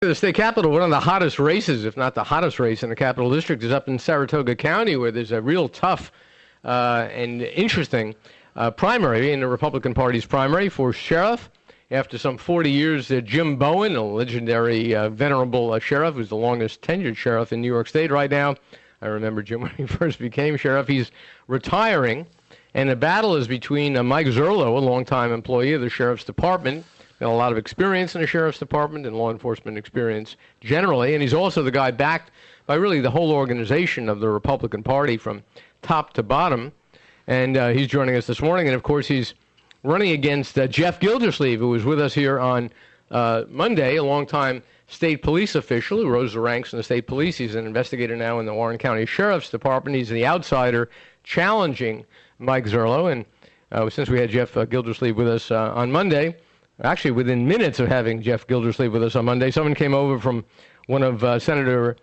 The state capitol, one of the hottest races, if not the hottest race in the Capital District, is up in Saratoga County, where there's a real tough and interesting primary in the Republican Party's primary for sheriff. After some 40 years, Jim Bowen, a legendary, venerable sheriff, who's the longest tenured sheriff in New York State right now. I remember Jim when he first became sheriff. He's retiring, and the battle is between Mike Zurlo, a longtime employee of the Sheriff's Department, got a lot of experience in the Sheriff's Department and law enforcement experience generally, and he's also the guy backed by really the whole organization of the Republican Party from top to bottom. And he's joining us this morning, and of course he's running against Jeff Gildersleeve, who was with us here on Monday, a longtime state police official who rose the ranks in the state police. He's an investigator now in the Warren County Sheriff's Department. He's the outsider challenging Mike Zurlo, and since we had Jeff Gildersleeve with us on Monday, actually, within minutes of having Jeff Gildersleeve with us on Monday, someone came over from one of Senator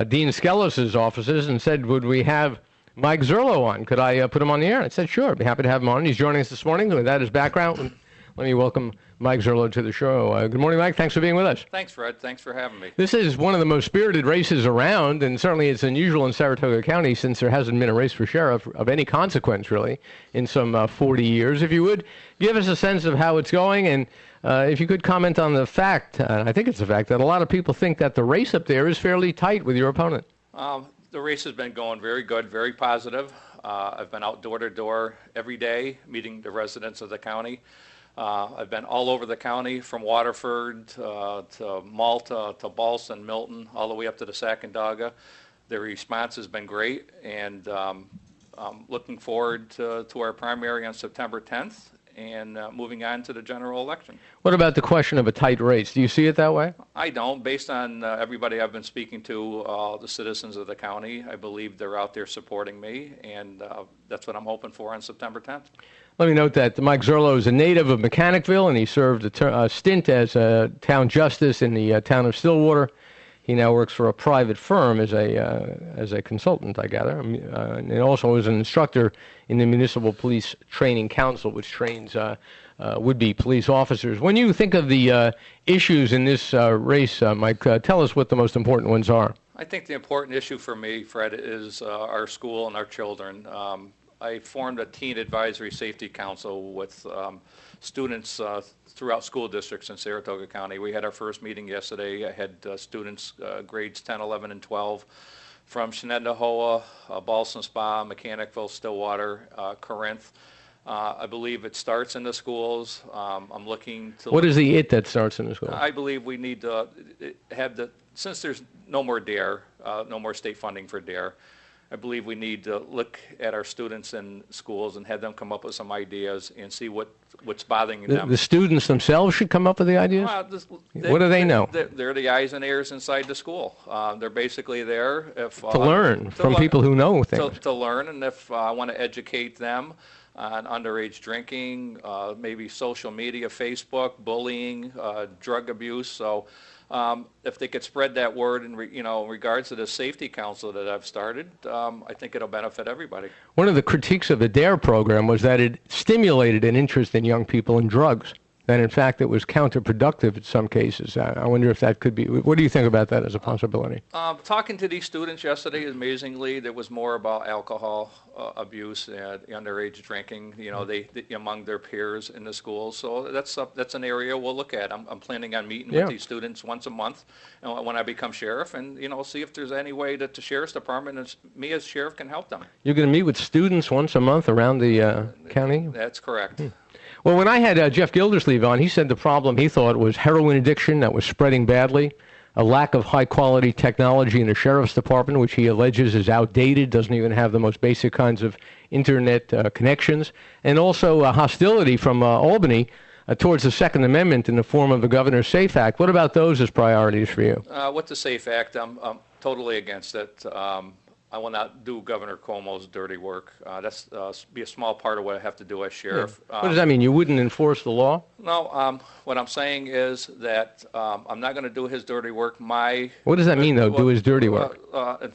Dean Skelos' offices and said, would we have Mike Zurlo on? Could I put him on the air? I said, sure, I'd be happy to have him on. He's joining us this morning. With that as background, let me welcome Mike Zurlo to the show. Good morning, Mike. Thanks for being with us. Thanks, Fred. Thanks for having me. This is one of the most spirited races around, and certainly it's unusual in Saratoga County since there hasn't been a race for sheriff of any consequence, really, in some 40 years. If you would, give us a sense of how it's going, and if you could comment on the fact, I think it's a fact, that a lot of people think that the race up there is fairly tight with your opponent. The race has been going very good, very positive. I've been out door to door every day, meeting the residents of the county. I've been all over the county, from Waterford to Malta to Ballston, Milton, all the way up to the Sacandaga. The response has been great, and I'm looking forward to our primary on September 10th and moving on to the general election. What about the question of a tight race? Do you see it that way? I don't. Based on everybody I've been speaking to, the citizens of the county, I believe they're out there supporting me, and that's what I'm hoping for on September 10th. Let me note that Mike Zurlo is a native of Mechanicville, and he served a stint as a town justice in the town of Stillwater. He now works for a private firm as a consultant, I gather, and also is an instructor in the Municipal Police Training Council, which trains would-be police officers. When you think of the issues in this race, Mike, tell us what the most important ones are. I think the important issue for me, Fred, is our school and our children. I formed a teen advisory safety council with students throughout school districts in Saratoga County. We had our first meeting yesterday. I had students grades 10, 11, and 12 from Shenandoah, Ballston Spa, Mechanicville, Stillwater, Corinth. I believe it starts in the schools. I'm looking to... What is the it that starts in the schools? I believe we need to have since there's no more DARE, no more state funding for DARE, I believe we need to look at our students in schools and have them come up with some ideas and see what's bothering them. The students themselves should come up with the ideas? What do they know? They're the eyes and ears inside the school. They're basically there to learn from people who know things. To learn, and if I want to educate them on underage drinking, maybe social media, Facebook, bullying, drug abuse. So if they could spread that word in regards to the safety council that I've started, I think it'll benefit everybody. One of the critiques of the DARE program was that it stimulated an interest in young people in drugs, and in fact it was counterproductive in some cases. I wonder if that could be. What do you think about that as a possibility? Talking to these students yesterday, amazingly, there was more about alcohol abuse and underage drinking, they among their peers in the schools. So that's an area we'll look at. I'm planning on meeting with these students once a month when I become sheriff, and see if there's any way that the sheriff's department and me as sheriff can help them. You're going to meet with students once a month around the county? That's correct. Well, when I had Jeff Gildersleeve on, he said the problem he thought was heroin addiction that was spreading badly, a lack of high-quality technology in the sheriff's department, which he alleges is outdated, doesn't even have the most basic kinds of Internet connections, and also hostility from Albany towards the Second Amendment in the form of the Governor's SAFE Act. What about those as priorities for you? With the SAFE Act, I'm totally against it. I will not do Governor Cuomo's dirty work. That's be a small part of what I have to do as sheriff. Yeah. What does that mean? You wouldn't enforce the law? No. What I'm saying is that I'm not going to do his dirty work. What does that mean, though, do his dirty work? I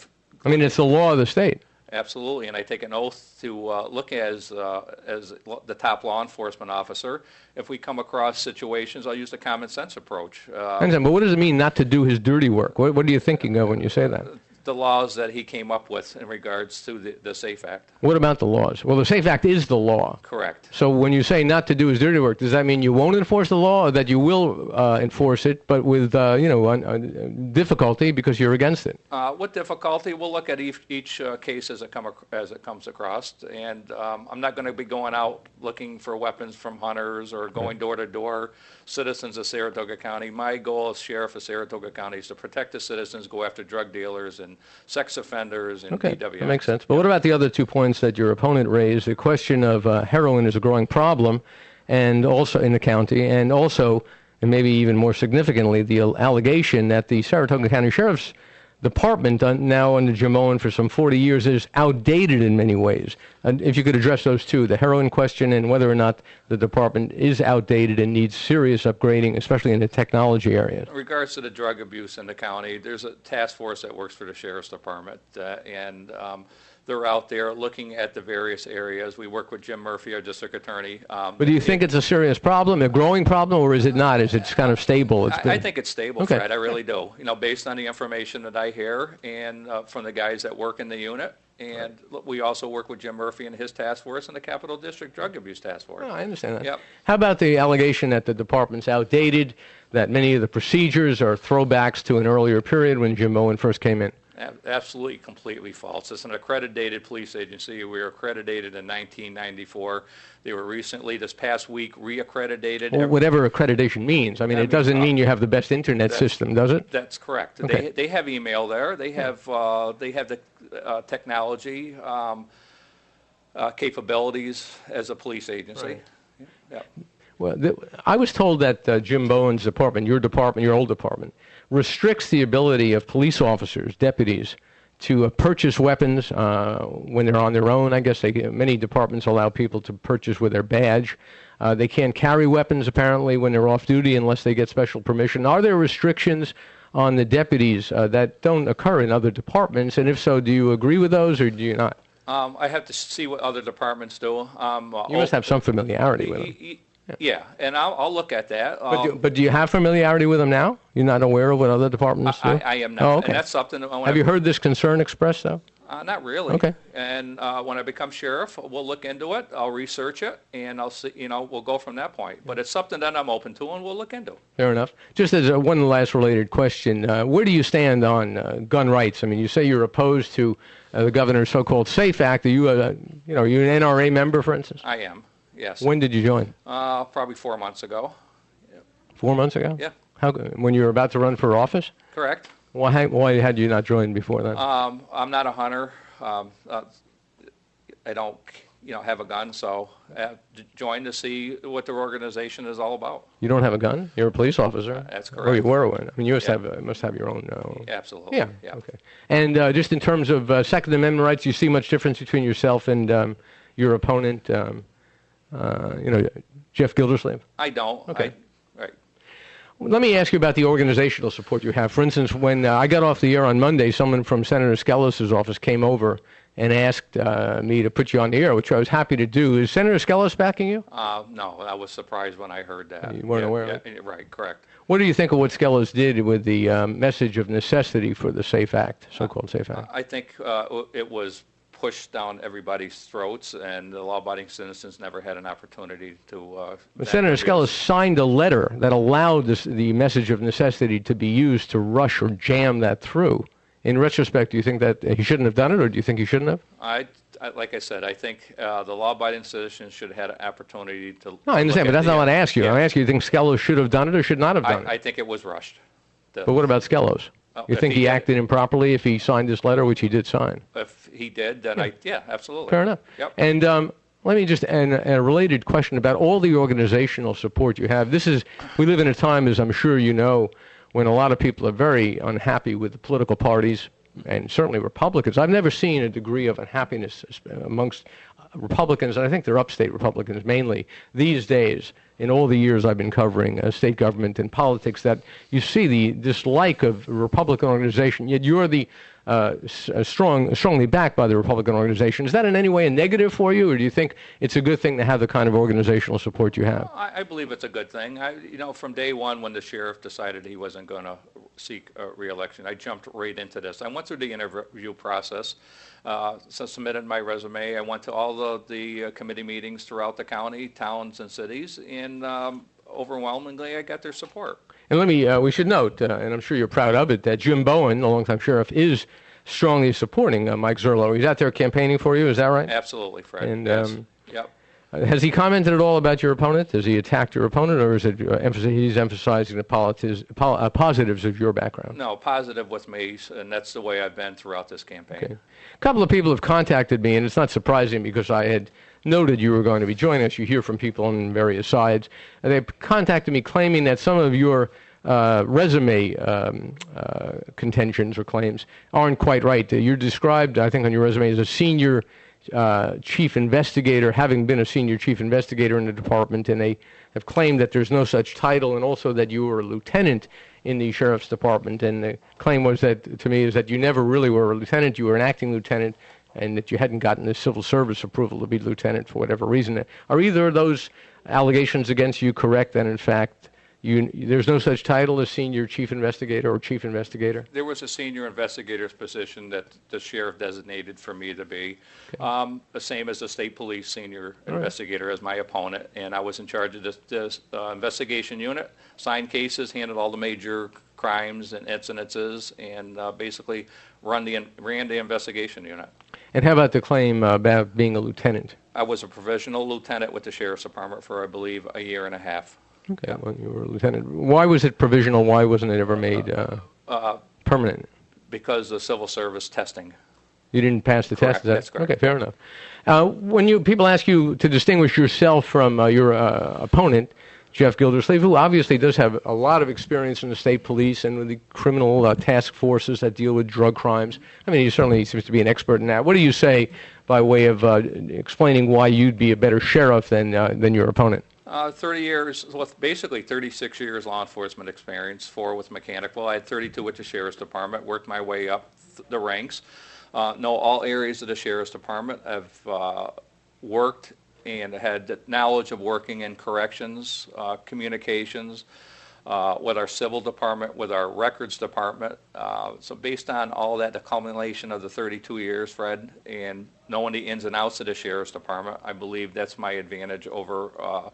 mean, it's the law of the state. Absolutely, and I take an oath to look as the top law enforcement officer. If we come across situations, I'll use the common sense approach. I understand, but what does it mean not to do his dirty work? What are you thinking of when you say that? The laws that he came up with in regards to the SAFE Act. What about the laws? Well, the SAFE Act is the law. Correct. So when you say not to do his dirty work, does that mean you won't enforce the law, or that you will enforce it, but with difficulty because you're against it? With difficulty, we'll look at each case as it comes across, and I'm not going to be going out looking for weapons from hunters or going door to door. Citizens of Saratoga County. My goal as sheriff of Saratoga County is to protect the citizens, go after drug dealers and sex offenders and Okay, PWIs. that makes sense. But what about the other 2 points that your opponent raised? The question of heroin is a growing problem, and also in the county, and also, and maybe even more significantly, the allegation that the Saratoga County Sheriff's Department, now under Jim Owen for some 40 years, is outdated in many ways. And if you could address those two, the heroin question and whether or not the department is outdated and needs serious upgrading, especially in the technology area. In regards to the drug abuse in the county, there's a task force that works for the Sheriff's Department, and they're out there looking at the various areas. We work with Jim Murphy, our district attorney. But do you think it's a serious problem, a growing problem, or is it not? Is it kind of stable? I think it's stable, Okay. Fred. I really do. Based on the information that I hear and from the guys that work in the unit. And we also work with Jim Murphy and his task force and the Capital District Drug Abuse Task Force. Oh, I understand that. Yep. How about the allegation that the department's outdated, that many of the procedures are throwbacks to an earlier period when Jim Owen first came in? Absolutely, completely false. It's an accredited police agency. We were accredited in 1994. They were recently, this past week, reaccredited. Well, whatever accreditation means. I mean, it doesn't mean you have the best internet system, does it? That's correct. Okay. They have email there. They have the technology capabilities as a police agency. Right. Yeah. Well, I was told that Jim Bowen's department, your old department, restricts the ability of police officers, deputies, to purchase weapons when they're on their own. I guess many departments allow people to purchase with their badge. They can't carry weapons, apparently, when they're off duty unless they get special permission. Are there restrictions on the deputies that don't occur in other departments? And if so, do you agree with those or do you not? I have to see what other departments do. You must have some familiarity with them. Yeah, and I'll look at that. But do you have familiarity with them now? You're not aware of what other departments do? I am not. Oh, okay. And that's something that Have you heard this concern expressed, though? Not really. Okay. And when I become sheriff, we'll look into it. I'll research it, and I'll see. We'll go from that point. But it's something that I'm open to, and we'll look into. Fair enough. Just as one last related question, where do you stand on gun rights? I mean, you say you're opposed to the governor's so-called SAFE Act. Are you an NRA member, for instance? I am. Yes. When did you join? Probably 4 months ago. 4 months ago? Yeah. When you were about to run for office? Correct. Why had you not joined before then? I'm not a hunter. I don't, have a gun, so I joined to see what their organization is all about. You don't have a gun? You're a police officer. That's correct. Oh, you were one. I mean, you must have your own. Absolutely. Yeah. Okay. And just in terms of Second Amendment rights, do you see much difference between yourself and your opponent? Jeff Gildersleeve? I don't. Okay. Right. Let me ask you about the organizational support you have. For instance, when I got off the air on Monday, someone from Senator Skelos' office came over and asked me to put you on the air, which I was happy to do. Is Senator Skelos backing you? No, I was surprised when I heard that. You weren't aware of it? Right, correct. What do you think of what Skelos did with the message of necessity for the SAFE Act, so-called SAFE Act? I think it was pushed down everybody's throats, and the law-abiding citizens never had an opportunity to... But Senator Skelos signed a letter that allowed the message of necessity to be used to rush or jam that through. In retrospect, do you think that he shouldn't have done it, or do you think he shouldn't have? Like I said, I think the law-abiding citizens should have had an opportunity to... No, I understand, but that's not what I asked you. Yeah. I asked you think Skelos should have done it or should not have done it? I think it was rushed. But what about Skelos? You think he acted improperly if he signed this letter, which he did sign? If he did, then absolutely. Fair enough. Yep. And let me just, and a related question about all the organizational support you have. We live in a time, as I'm sure you know, when a lot of people are very unhappy with the political parties, and certainly Republicans. I've never seen a degree of unhappiness amongst Republicans, and I think they're upstate Republicans mainly, these days, in all the years I've been covering state government and politics, that you see the dislike of a Republican organization, yet you're the strongly backed by the Republican organization. Is that in any way a negative for you, or do you think it's a good thing to have the kind of organizational support you have? I believe it's a good thing. From day one when the sheriff decided he wasn't going to seek re-election, I jumped right into this. I went through the interview process, submitted my resume. I went to all the committee meetings throughout the county, towns, and cities, and overwhelmingly I got their support. And we should note, and I'm sure you're proud of it, that Jim Bowen, the longtime sheriff, is strongly supporting Mike Zurlo. He's out there campaigning for you, is that right? Absolutely, Fred. And, yes. Yep. Has he commented at all about your opponent? Has he attacked your opponent, or is it he's emphasizing the positives of your background? No, positive with me, and that's the way I've been throughout this campaign. Okay. A couple of people have contacted me, and it's not surprising because I had noted you were going to be joining us. You hear from people on various sides. And they've contacted me claiming that some of your resume contentions or claims aren't quite right. You're described, I think, on your resume as a senior chief investigator, having been a senior chief investigator in the department, and they have claimed that there's no such title, and also that you were a lieutenant in the sheriff's department. And the claim was that, to me, is that you never really were a lieutenant. You were an acting lieutenant, and that you hadn't gotten the civil service approval to be lieutenant for whatever reason. Are either of those allegations against you correct, and in fact there's no such title as senior chief investigator or chief investigator? There was a senior investigator's position that the sheriff designated for me to be, the same as the state police senior investigator as my opponent, and I was in charge of this investigation unit, signed cases, handled all the major crimes and incidences, and basically ran the investigation unit. And how about the claim about being a lieutenant? I was a provisional lieutenant with the sheriff's department for, I believe, a year and a half. Okay, yeah. Well, you were a lieutenant. Why was it provisional? Why wasn't it ever made permanent? Because of civil service testing. You didn't pass the Correct. test? That's correct. Okay, fair enough. When people ask you to distinguish yourself from your opponent, Jeff Gildersleeve, who obviously does have a lot of experience in the state police and with the criminal task forces that deal with drug crimes. I mean, he certainly seems to be an expert in that. What do you say by way of explaining why you'd be a better sheriff than your opponent? 30 years, with basically 36 years law enforcement experience, 4 with mechanical. I had 32 with the sheriff's department, worked my way up the ranks. Know all areas of the sheriff's department. I've worked and had knowledge of working in corrections, communications, with our civil department, with our records department. So based on all that, the culmination of the 32 years, Fred, and knowing the ins and outs of the sheriff's department, I believe that's my advantage over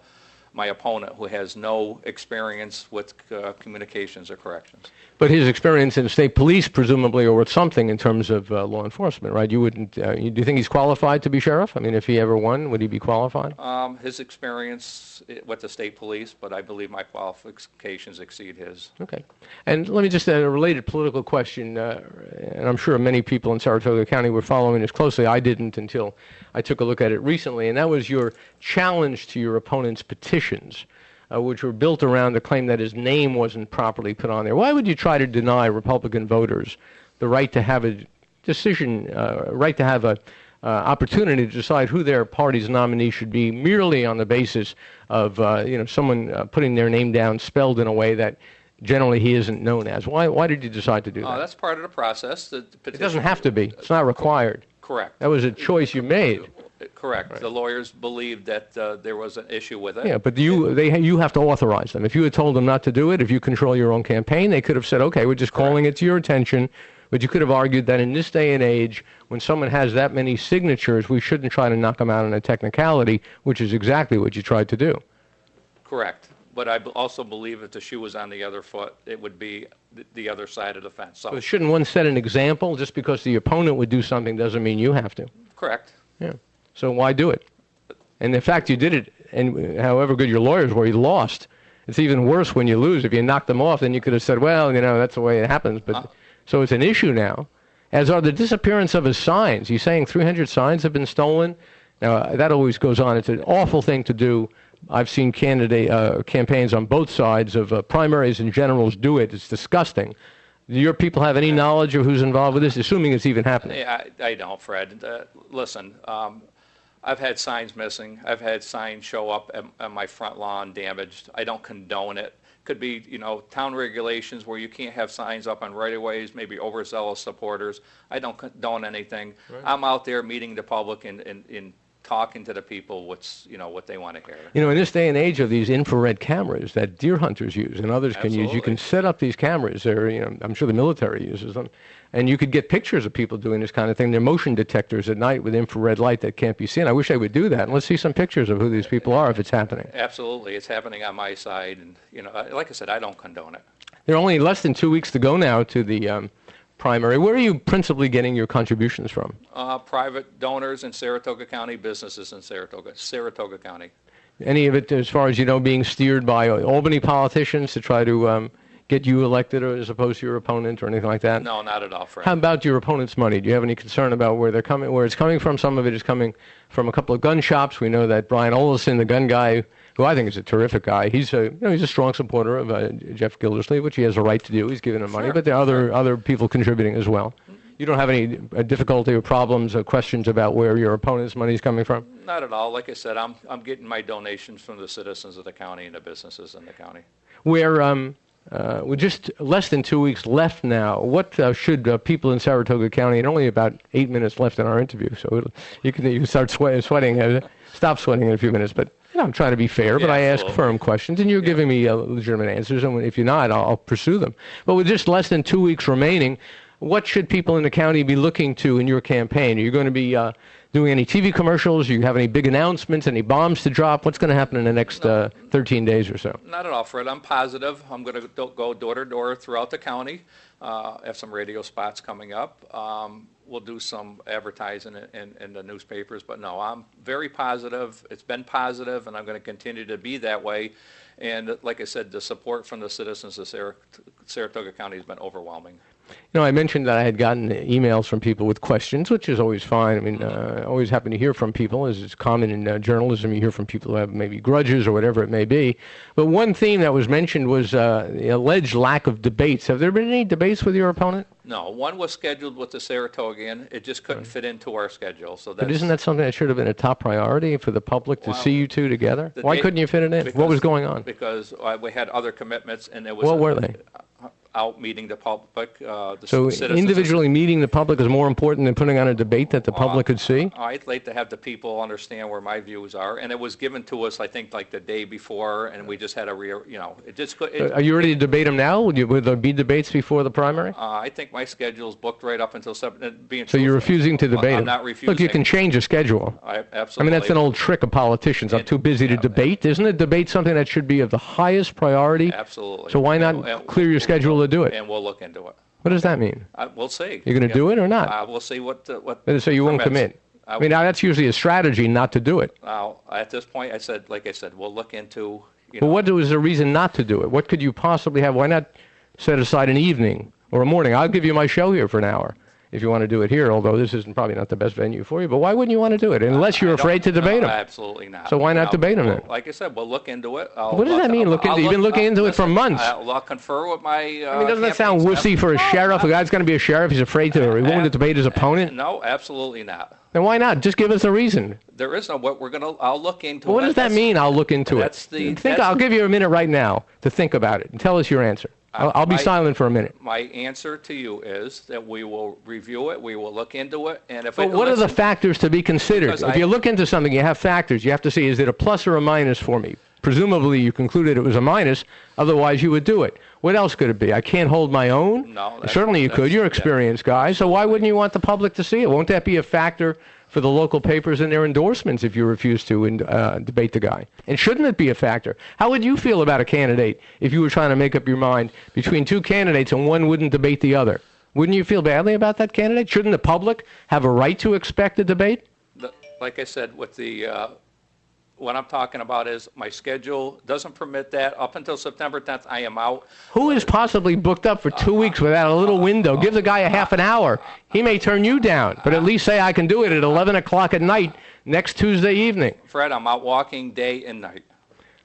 my opponent, who has no experience with communications or corrections. But his experience in state police, presumably, or with something in terms of law enforcement, right? You wouldn't. Do you think he's qualified to be sheriff? I mean, if he ever won, would he be qualified? His experience with the state police, but I believe my qualifications exceed his. Okay. And let me just add a related political question, and I'm sure many people in Saratoga County were following this closely. I didn't until I took a look at it recently, and that was your challenge to your opponent's petitions, which were built around the claim that his name wasn't properly put on there. Why would you try to deny Republican voters the right to have a decision, right to have a opportunity to decide who their party's nominee should be, merely on the basis of someone putting their name down spelled in a way that generally he isn't known as? Why did you decide to do that? That's part of the process. It doesn't have to be. It's not required. Correct. That was a choice you made. Correct. Right. The lawyers believed that there was an issue with it. Yeah, but you have to authorize them. If you had told them not to do it, if you control your own campaign, they could have said, okay, we're just calling it to your attention. But you could have argued that in this day and age, when someone has that many signatures, we shouldn't try to knock them out on a technicality, which is exactly what you tried to do. Correct. But I also believe if the shoe was on the other foot, it would be the other side of the fence. So shouldn't one set an example? Just because the opponent would do something doesn't mean you have to. Correct. Yeah. So why do it? And the fact you did it, and however good your lawyers were, you lost. It's even worse when you lose. If you knocked them off, then you could have said, well, that's the way it happens. But so it's an issue now, as are the disappearance of his signs. He's saying 300 signs have been stolen. Now, that always goes on. It's an awful thing to do. I've seen campaigns on both sides of primaries and generals do it. It's disgusting. Do your people have any knowledge of who's involved with this, assuming it's even happening? Yeah, I don't, Fred. Listen, I've had signs missing. I've had signs show up at my front lawn damaged. I don't condone it. Could be, town regulations where you can't have signs up on right-of-ways, maybe overzealous supporters. I don't condone anything. Right. I'm out there meeting the public and talking to the people what they want to hear. In this day and age of these infrared cameras that deer hunters use and others can use, you can set up these cameras. I'm sure the military uses them. And you could get pictures of people doing this kind of thing. They're motion detectors at night with infrared light that can't be seen. I wish I would do that. And let's see some pictures of who these people are if it's happening. Absolutely. It's happening on my side. And, like I said, I don't condone it. There are only less than 2 weeks to go now to the primary. Where are you principally getting your contributions from? Private donors in Saratoga County, businesses in Saratoga County. Any of it, as far as you know, being steered by Albany politicians to try to get you elected or as opposed to your opponent or anything like that? No, not at all, Fred. How about your opponent's money? Do you have any concern about where it's coming from? Some of it is coming from a couple of gun shops. We know that Brian Olison, the gun guy, who I think is a terrific guy, he's a strong supporter of Jeff Gildersleeve, which he has a right to do. He's giving him money, but there are other people contributing as well. You don't have any difficulty or problems or questions about where your opponent's money is coming from? Not at all. Like I said, I'm getting my donations from the citizens of the county and the businesses in the county. With just less than 2 weeks left now, what should people in Saratoga County, and only about 8 minutes left in our interview, so you can start sweating, stop sweating in a few minutes, but I'm trying to be fair, but I ask firm questions, and you're giving me legitimate answers, and if you're not, I'll pursue them. But with just less than 2 weeks remaining, what should people in the county be looking to in your campaign? Are you going to be doing any TV commercials? Do you have any big announcements, any bombs to drop? What's going to happen in the next 13 days or so? Not at all, Fred. I'm positive. I'm going to go door to door throughout the county. Have some radio spots coming up. We'll do some advertising in the newspapers. But no, I'm very positive. It's been positive, and I'm going to continue to be that way. And like I said, the support from the citizens of Saratoga County has been overwhelming. I mentioned that I had gotten emails from people with questions, which is always fine. I mean, always happy to hear from people, as is common in journalism. You hear from people who have maybe grudges or whatever it may be. But one theme that was mentioned was the alleged lack of debates. Have there been any debates with your opponent? No, one was scheduled with the Saratogian. It just couldn't fit into our schedule. But isn't that something that should have been a top priority for the public to see you two together? Why couldn't you fit it in? What was going on? Because we had other commitments, and it was what were they? Out meeting the public. So individually meeting the public is more important than putting on a debate that the public could see? I'd like to have the people understand where my views are. And it was given to us, I think, like the day before, and we just had a it just... Are you ready to debate them now? Would there be debates before the primary? I think my schedule's booked right up until 7. So you're refusing to debate them? I'm not refusing. Look, you can change a schedule. Absolutely. I mean, that's an old trick of politicians. I'm too busy to debate. Isn't a debate something that should be of the highest priority? Absolutely. So why not clear your schedule to do it? And we'll look into it. What does that mean? We'll see. You're going to do it or not? We'll see what So you won't commit? I mean, now that's usually a strategy not to do it. At this point, like I said, we'll look into... But what was the reason not to do it? What could you possibly have? Why not set aside an evening or a morning? I'll give you my show here for an hour if you want to do it here, although this isn't probably not the best venue for you. But why wouldn't you want to do it? Unless you're afraid to debate them. Absolutely not. So why not debate them then? Like I said, we'll look into it. What does that mean, look into? You've been looking into it for months. I'll confer with my... I mean, doesn't that sound wussy for a sheriff? A guy's going to be a sheriff, he's afraid to, he won't debate his opponent? No, absolutely not. Then why not? Just give us a reason. There is no I'll look into it. What does that mean, I'll look into it? I'll give you a minute right now to think about it and tell us your answer. I'll be silent for a minute. My answer to you is that we will review it, we will look into it, and if... But what are the factors to be considered? If you look into something, you have factors. You have to see, is it a plus or a minus for me? Presumably you concluded it was a minus, otherwise you would do it. What else could it be? I can't hold my own? No. Certainly you could. You're an experienced guy, so why wouldn't you want the public to see it? Won't that be a factor for the local papers and their endorsements if you refuse to debate the guy? And shouldn't it be a factor? How would you feel about a candidate if you were trying to make up your mind between two candidates and one wouldn't debate the other? Wouldn't you feel badly about that candidate? Shouldn't the public have a right to expect a debate? Like I said, with what I'm talking about is my schedule doesn't permit that. Up until September 10th, I am out. Who is possibly booked up for 2 weeks without a little window? Give the guy a half an hour. He may turn you down, but at least say I can do it at 11 o'clock at night next Tuesday evening. Fred, I'm out walking day and night.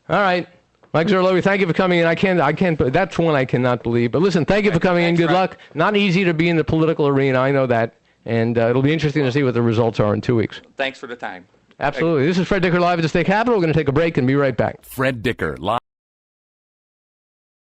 All right. Mike Zurlo, thank you for coming in. I can't. That's one I cannot believe. But listen, thank you for coming in. Good luck. Not easy to be in the political arena. I know that. And it'll be interesting to see what the results are in 2 weeks. Thanks for the time. Absolutely. This is Fred Dicker live at the State Capitol. We're going to take a break and be right back. Fred Dicker live.